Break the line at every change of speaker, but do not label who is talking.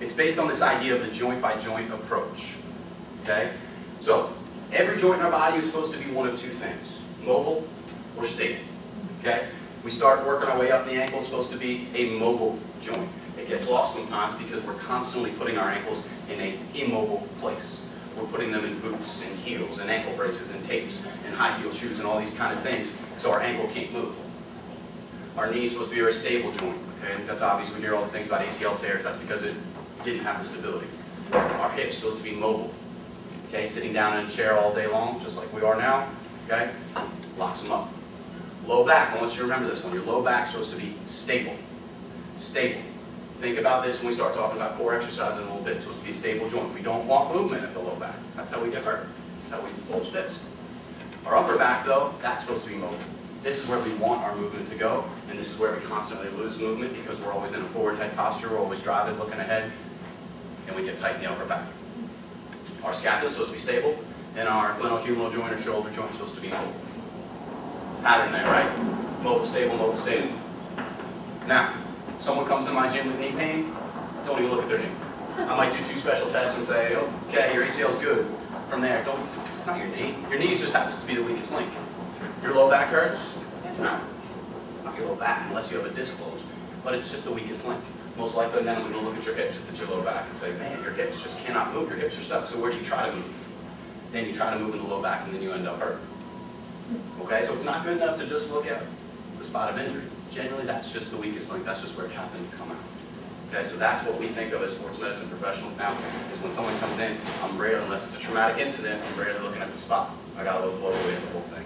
It's based on this idea of the joint-by-joint approach. Okay? So, every joint in our body is supposed to be one of two things, mobile or stable. Okay? We start working our way up the ankle, it's supposed to be a mobile joint. It gets lost sometimes because we're constantly putting our ankles in an immobile place. We're putting them in boots and heels and ankle braces and tapes and high heel shoes and all these kind of things, so our ankle can't move. Our knee is supposed to be a very stable joint. Okay? That's obvious. We hear all the things about ACL tears. That's because it didn't have the stability. Our hips are supposed to be mobile. Okay? Sitting down in a chair all day long, just like we are now. Okay? Locks them up. Low back. I want you to remember this one. Your low back is supposed to be stable. Stable. Think about this when we start talking about core exercise in a little bit. It's supposed to be a stable joint. We don't want movement at the low back. That's how we get hurt. That's how we bulge disc. Our upper back, though, that's supposed to be mobile. This is where we want our movement to go, and this is where we constantly lose movement because we're always in a forward head posture, we're always driving, looking ahead, and we get tight in the upper back. Our scapula is supposed to be stable, and our glenohumeral joint or shoulder joint is supposed to be mobile. Pattern there, right? Mobile, stable, mobile, stable. Now, someone comes in my gym with knee pain, don't even look at their knee. I might do 2 special tests and say, okay, your ACL is good. From there, it's not your knee. Your knee just happens to be the weakest link. Your low back hurts? It's not your low back unless you have a disc bulge, but it's just the weakest link. Most likely then we're going to look at your hips if it's your low back and say, man, your hips just cannot move, your hips are stuck, so where do you try to move? Then you try to move in the low back and then you end up hurt. Okay, so it's not good enough to just look at the spot of injury. Generally that's just the weakest link, that's just where it happened to come out. Okay, so that's what we think of as sports medicine professionals now, is when someone comes in, I'm rarely, unless it's a traumatic incident, I'm rarely looking at the spot. I got to look globally at the whole thing.